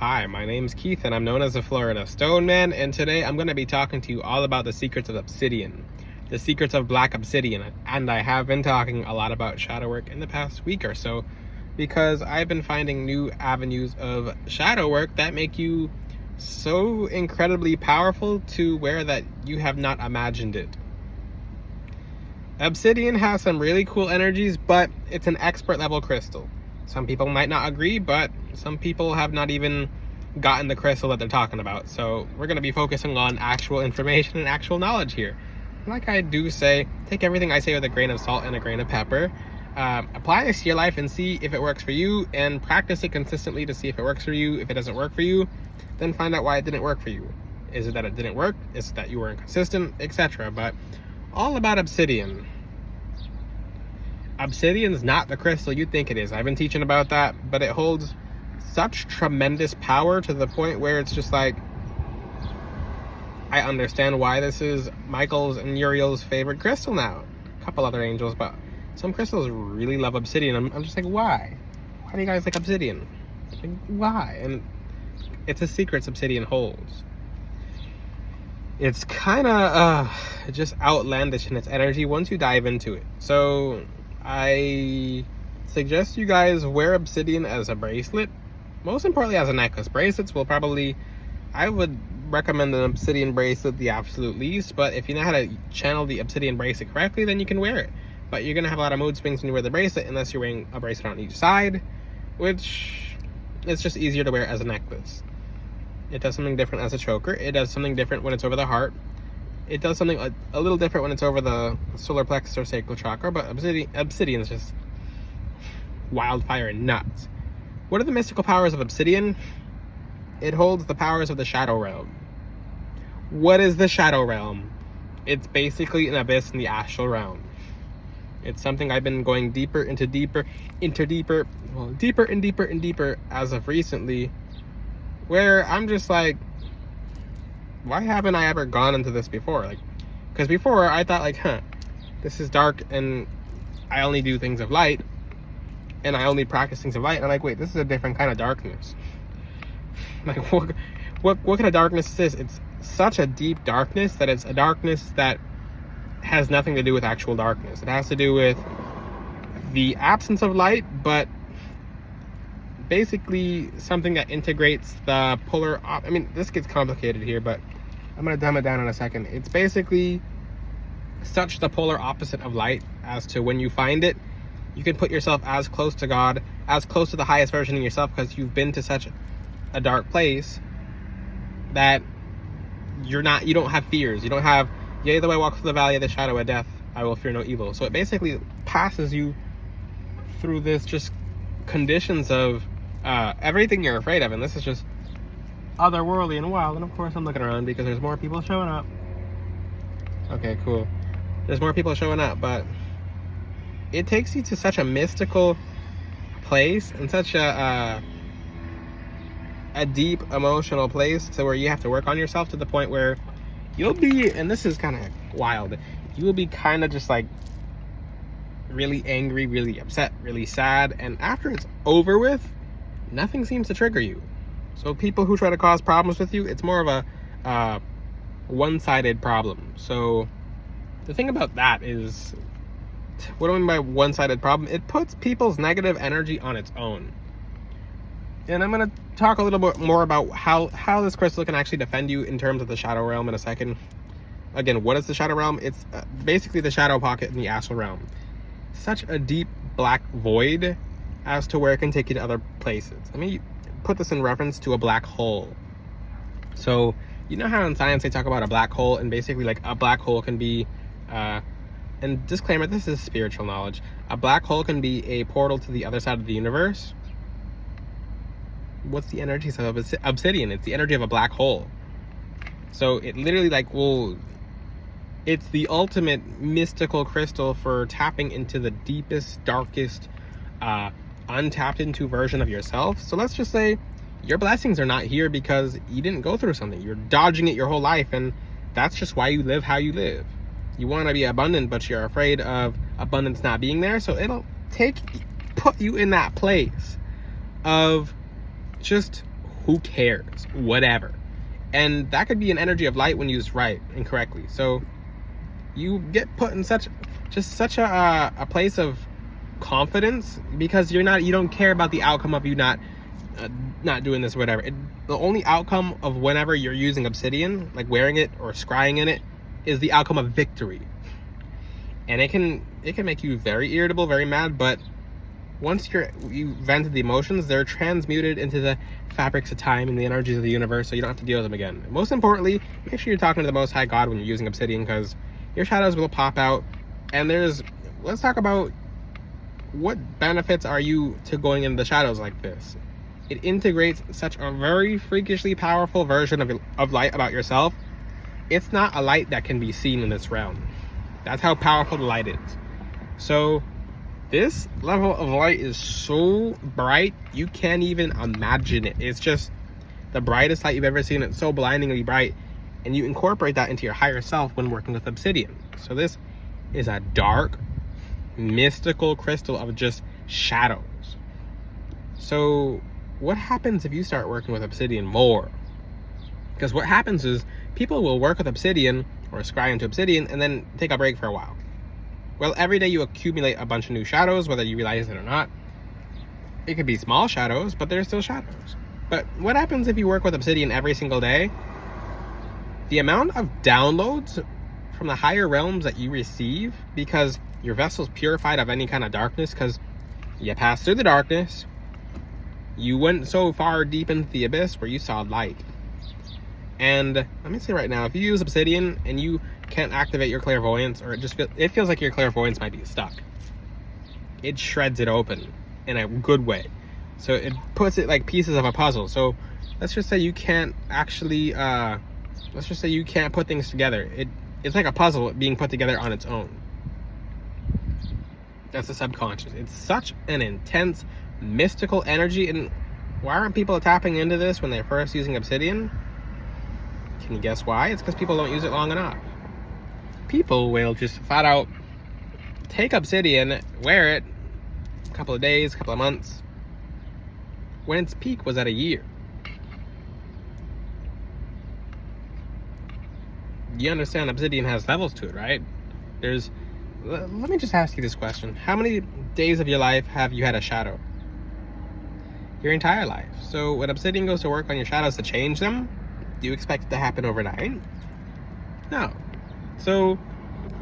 Hi, my name's Keith and I'm known as the Florida Stone Man, and today I'm going to be talking to you all about the secrets of Obsidian, the secrets of Black Obsidian, and I have been talking a lot about shadow work in the past week or so because I've been finding new avenues of shadow work that make you so incredibly powerful to where that you have not imagined it. Obsidian has some really cool energies, but it's an expert level crystal. Some people might not agree, but some people have not even gotten the crystal that they're talking about. So we're going to be focusing on actual information and actual knowledge here. Like I do say, take everything I say with a grain of salt and a grain of pepper. Apply this to your life and see if it works for you, and practice it consistently to see if it works for you. If it doesn't work for you, then find out why it didn't work for you. Is it that it didn't work? Is it that you weren't consistent, etc.? But all about Obsidian. Obsidian's not the crystal you think it is. I've been teaching about that, but it holds such tremendous power to the point where it's just like, I understand why this is Michael's and Uriel's favorite crystal now. A couple other angels, but some crystals really love Obsidian. I'm just like, why? Why do you guys like Obsidian? Like, why? And it's a secret Obsidian holds. It's kind of just outlandish in its energy once you dive into it. So I suggest you guys wear Obsidian as a bracelet, most importantly as a necklace. Bracelets will probably, I would recommend an Obsidian bracelet the absolute least, but if you know how to channel the Obsidian bracelet correctly, then you can wear it. But you're going to have a lot of mood swings when you wear the bracelet unless you're wearing a bracelet on each side, which it's just easier to wear as a necklace. It does something different as a choker. It does something different when it's over the heart. It does something a little different when it's over the solar plexus or sacral chakra, but Obsidian is just wildfire and nuts. What are the mystical powers of Obsidian? It holds the powers of the Shadow Realm. What is the Shadow Realm? It's basically an abyss in the astral realm. It's something I've been going deeper and deeper as of recently, where I'm just like, why haven't I ever gone into this before? Like, because before I thought like, this is dark and I only do things of light and I only practice things of light. And I'm like, wait, this is a different kind of darkness. Like, what kind of darkness is this? It's such a deep darkness that it's a darkness that has nothing to do with actual darkness. It has to do with the absence of light, but basically something that integrates the polar I mean, this gets complicated here, but I'm going to dumb it down in a second. It's basically such the polar opposite of light as to when you find it, you can put yourself as close to God, as close to the highest version of yourself, because you've been to such a dark place that you don't have fears. You don't have, yea, though I walk through the valley of the shadow of death, I will fear no evil. So it basically passes you through this just conditions of everything you're afraid of, and this is just otherworldly and wild. And of course I'm looking around because there's more people showing up. Okay, cool. There's more people showing up, but it takes you to such a mystical place and such a deep emotional place to where you have to work on yourself to the point where you'll be, and this is kind of wild, you will be kind of just like really angry, really upset, really sad, and after it's over with, nothing seems to trigger you. So people who try to cause problems with you, it's more of a one-sided problem. So the thing about that is, what do I mean by one-sided problem? It puts people's negative energy on its own. And I'm going to talk a little bit more about how this crystal can actually defend you in terms of the Shadow Realm in a second. Again, what is the Shadow Realm? It's basically the shadow pocket in the astral realm. Such a deep black void as to where it can take you to other places. Let me put this in reference to a black hole. So you know how in science they talk about a black hole, and basically like a black hole can be and disclaimer, this is spiritual knowledge, a black hole can be a portal to the other side of the universe. What's the energy of Obsidian? It's the energy of a black hole. So it literally like it's the ultimate mystical crystal for tapping into the deepest, darkest, untapped into version of yourself. So let's just say your blessings are not here because you didn't go through something. You're dodging it your whole life, and that's just why you live how you live. You want to be abundant, but you're afraid of abundance not being there. So it'll put you in that place of just Who cares? Whatever. And that could be an energy of light when used right and correctly. So you get put in such a place of confidence because you don't care about the outcome of you not doing this or whatever. The only outcome of whenever you're using Obsidian, like wearing it or scrying in it, is the outcome of victory. And it can make you very irritable, very mad, but once you vented the emotions, they're transmuted into the fabrics of time and the energies of the universe, so you don't have to deal with them again. Most importantly, make sure you're talking to the Most High God when you're using Obsidian, because your shadows will pop out. And let's talk about what benefits are you to going into the shadows like this. It integrates such a very freakishly powerful version of light about yourself. It's not a light that can be seen in this realm. That's how powerful the light is. So this level of light is so bright, you can't even imagine it. It's just the brightest light you've ever seen. It's so blindingly bright. And you incorporate that into your higher self when working with Obsidian. So this is a dark, mystical crystal of just shadows. So what happens if you start working with Obsidian more? Because what happens is people will work with Obsidian or scry into Obsidian and then take a break for a while. Well, every day you accumulate a bunch of new shadows, whether you realize it or not. It could be small shadows, but they're still shadows. But what happens if you work with Obsidian every single day? The amount of downloads from the higher realms that you receive, because your vessel's purified of any kind of darkness, because you passed through the darkness, you went so far deep into the abyss where you saw light. And let me say right now, if you use Obsidian and you can't activate your clairvoyance, or it feels like your clairvoyance might be stuck, it shreds it open in a good way. So it puts it like pieces of a puzzle. So let's just say you can't actually let's just say you can't put things together. It's like a puzzle being put together on its own. That's the subconscious. It's such an intense mystical energy. And why aren't people tapping into this when they're first using Obsidian? Can you guess why? It's because people don't use it long enough. People will just flat out take Obsidian, wear it a couple of days, a couple of months, when its peak was at a year. You understand Obsidian has levels to it, right? Let me just ask you this question. How many days of your life have you had a shadow? Your entire life. So when Obsidian goes to work on your shadows to change them, do you expect it to happen overnight? No. So,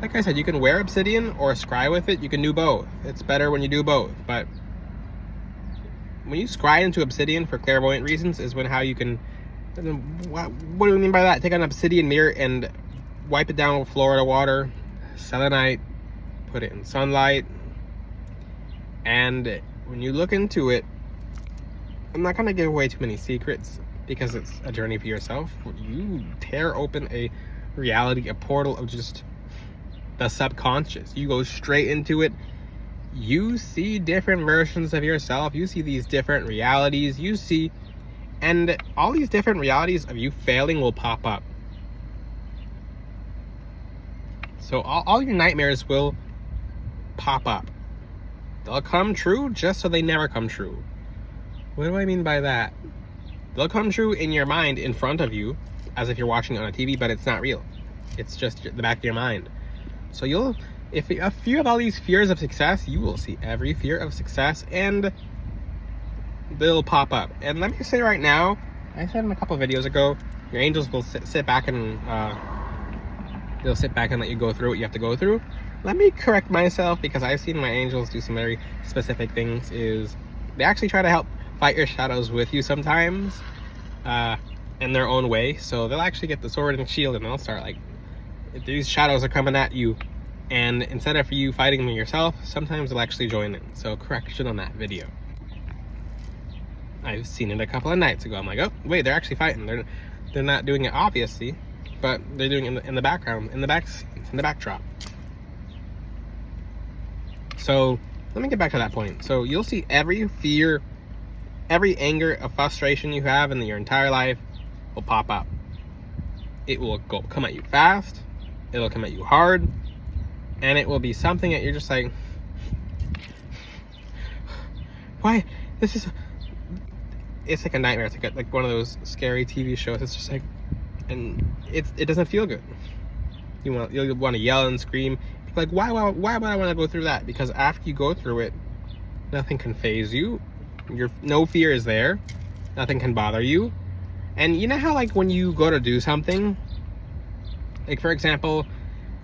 like I said, you can wear Obsidian or scry with it. You can do both. It's better when you do both. But when you scry into Obsidian for clairvoyant reasons is how you can... What do you mean by that? Take an Obsidian mirror and wipe it down with Florida water, selenite, put it in sunlight, and when you look into it, I'm not going to give away too many secrets because it's a journey for yourself. You tear open a reality, a portal of just the subconscious. You go straight into it. You see different versions of yourself. You see these different realities. And all these different realities of you failing will pop up. So all your nightmares will pop up. They'll come true just so they never come true. What do I mean by that? They'll come true in your mind in front of you, as if you're watching it on a TV, but it's not real. It's just the back of your mind. So if you have all these fears of success, you will see every fear of success, and they'll pop up. And let me say right now, I said in a couple of videos ago, your angels will sit back and they'll sit back and let you go through what you have to go through. Let me correct myself, because I've seen my angels do some very specific things. Is they actually try to help fight your shadows with you sometimes, in their own way. So they'll actually get the sword and shield, and they'll start like, if these shadows are coming at you, and instead of you fighting them yourself, sometimes they'll actually join in. So correction on that video. I've seen it a couple of nights ago. I'm like, oh wait, they're actually fighting. They're not doing it obviously, but they're doing it in the background, in the backdrop. So let me get back to that point. So you'll see every fear, every anger of frustration you have in your entire life will pop up. It will come at you fast. It'll come at you hard, and it will be something that you're just like, why? it's like a nightmare. It's like one of those scary TV shows. It's just like, and it doesn't feel good. You'll want to yell and scream. Like, why would I want to go through that? Because after you go through it, nothing can faze you. No fear is there. Nothing can bother you. And you know how, like, when you go to do something, like, for example,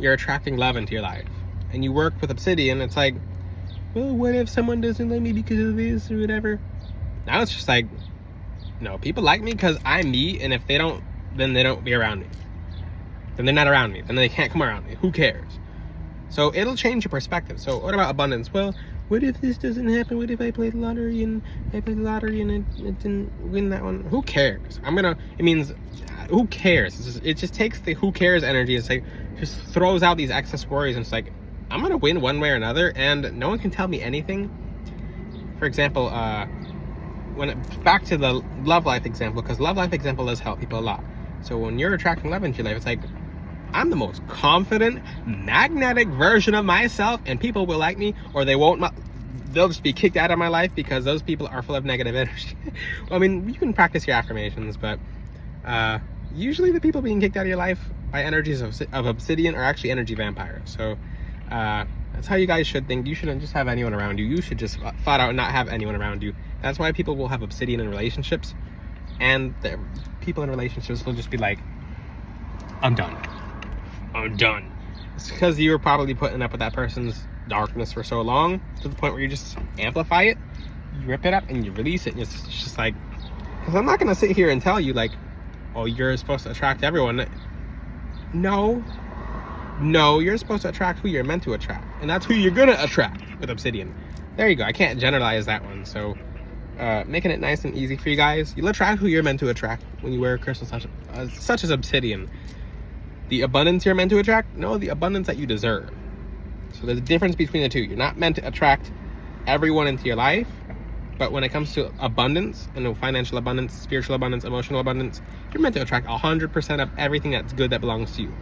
you're attracting love into your life, and you work with Obsidian, it's like, well, what if someone doesn't like me because of this or whatever? Now it's just like, no, people like me because I'm me, and if they don't, then they don't be around me. Then they're not around me. Then they can't come around me. Who cares? So it'll change your perspective. So what about abundance? Well, what if this doesn't happen? What if I played the lottery and it didn't win that one? Who cares? It means, who cares? It just takes the who cares energy. It's like, just throws out these excess worries, and it's like, I'm gonna win one way or another, and no one can tell me anything. For example, back to the love life example, because love life example does help people a lot. So when you're attracting love into your life, it's like, I'm the most confident, magnetic version of myself, and people will like me, or they won't. They'll just be kicked out of my life because those people are full of negative energy. Well, I mean, you can practice your affirmations, but usually the people being kicked out of your life by energies of Obsidian are actually energy vampires. So that's how you guys should think. You shouldn't just have anyone around you. You should just flat out not have anyone around you. That's why people will have Obsidian in relationships, and the people in relationships will just be like, I'm done. It's because you were probably putting up with that person's darkness for so long, to the point where you just amplify it, you rip it up, and you release it. And it's just like, because I'm not going to sit here and tell you, like, oh, you're supposed to attract everyone. No, you're supposed to attract who you're meant to attract, and that's who you're going to attract with Obsidian. There you go. I can't generalize that one. So making it nice and easy for you guys, you'll attract who you're meant to attract when you wear a crystal such as Obsidian. The abundance you're meant to attract? No, the abundance that you deserve. So there's a difference between the two. You're not meant to attract everyone into your life, but when it comes to abundance, financial abundance, spiritual abundance, emotional abundance, you're meant to attract 100% of everything that's good that belongs to you.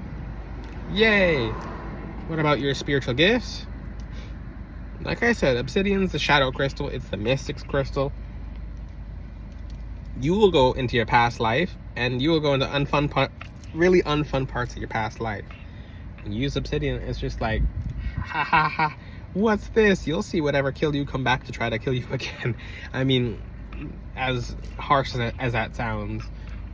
Yay! What about your spiritual gifts? Like I said, Obsidian's the shadow crystal. It's the mystic's crystal. You will go into your past life, and you will go into really unfun parts of your past life. When you use Obsidian, it's just like, ha ha ha, what's this? You'll see whatever killed you come back to try to kill you again. I mean, as harsh as that sounds,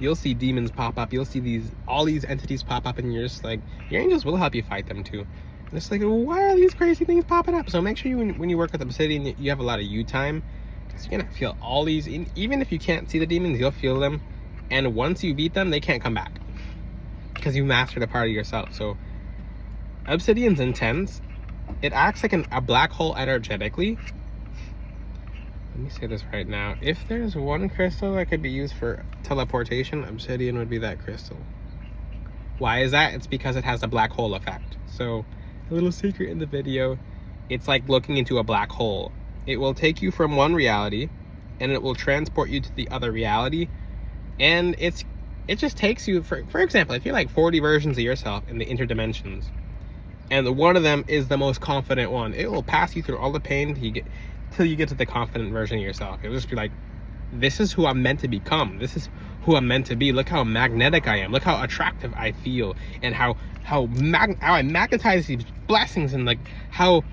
you'll see demons pop up. You'll see all these entities pop up, and you're just like, your angels will help you fight them too. And it's like, why are these crazy things popping up? So make sure when you work with Obsidian, you have a lot of you time, because you're gonna feel all these. Even if you can't see the demons, you'll feel them, and once you beat them, they can't come back, because you mastered a part of yourself. So Obsidian's intense. It acts like a black hole energetically. Let me say this right now. If there's one crystal that could be used for teleportation, Obsidian would be that crystal. Why is that? It's because it has a black hole effect. So a little secret in the video, it's like looking into a black hole. It will take you from one reality, and it will transport you to the other reality. And it just takes you, for example, if you're like 40 versions of yourself in the interdimensions, and one of them is the most confident one, it will pass you through all the pain till you get to the confident version of yourself. It'll just be like, this is who I'm meant to become. This is who I'm meant to be. Look how magnetic I am. Look how attractive I feel, and how I magnetize these blessings, and like how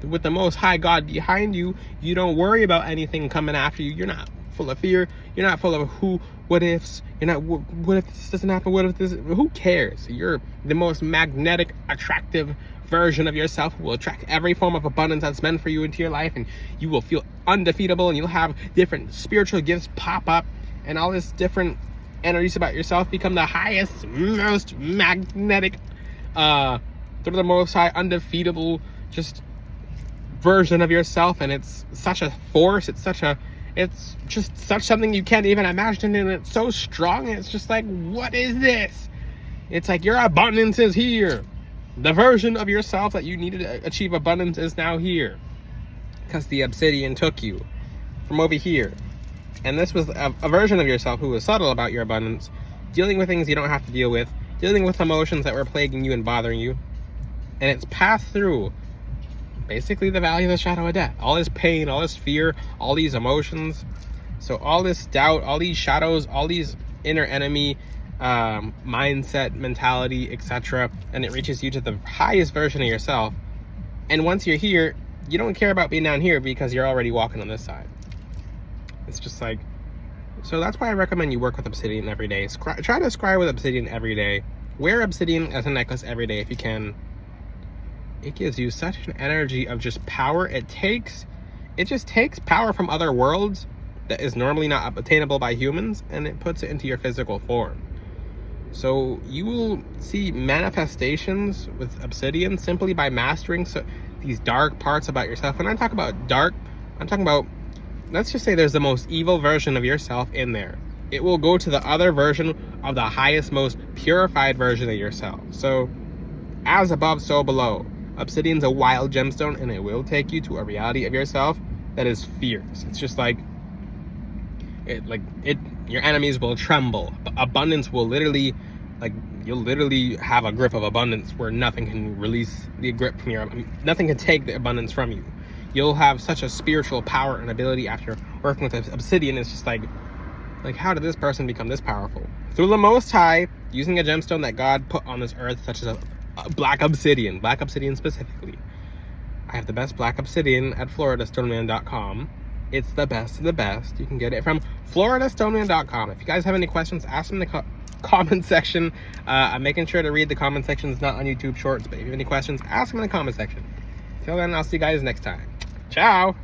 with the Most High God behind you, you don't worry about anything coming after you. You're not full of fear. You're not full of what ifs. You're not, what if this doesn't happen? What if this? Who cares? You're the most magnetic, attractive version of yourself who will attract every form of abundance that's meant for you into your life, and you will feel undefeatable, and you'll have different spiritual gifts pop up, and all this different energies about yourself become the highest, most magnetic, through the Most High, undefeatable, just version of yourself. And it's such a force. It's just such something you can't even imagine, and it's so strong. It's just like, what is this? It's like, your abundance is here. The version of yourself that you needed to achieve abundance is now here, because the Obsidian took you from over here. And this was a version of yourself who was subtle about your abundance, dealing with things you don't have to deal with, dealing with emotions that were plaguing you and bothering you. And it's passed through basically the valley of the shadow of death. All this pain, all this fear, all these emotions. So all this doubt, all these shadows, all these inner enemy mindset, mentality, etc., and it reaches you to the highest version of yourself. And once you're here, you don't care about being down here because you're already walking on this side. It's just like, so that's why I recommend you work with Obsidian every day. Try to scry with Obsidian every day. Wear Obsidian as a necklace every day if you can. It gives you such an energy of just power. It just takes power from other worlds that is normally not attainable by humans, and it puts it into your physical form. So you will see manifestations with Obsidian simply by mastering these dark parts about yourself. When I talk about dark, I'm talking about, let's just say there's the most evil version of yourself in there. It will go to the other version of the highest, most purified version of yourself. So as above, so below. Obsidian's a wild gemstone, and it will take you to a reality of yourself that is fierce. It's just like, your enemies will tremble. Abundance will literally, you'll literally have a grip of abundance where nothing can release the grip from nothing can take the abundance from you. You'll have such a spiritual power and ability after working with Obsidian. It's just like how did this person become this powerful? Through the Most High, using a gemstone that God put on this earth, such as a black obsidian specifically. I have the best black obsidian at floridastoneman.com. It's the best of the best. You can get it from floridastoneman.com. If you guys have any questions, ask them in the comment section. I'm making sure to read the comment section. It's not on YouTube Shorts, but if you have any questions, ask them in the comment section. Till then, I'll see you guys next time. Ciao!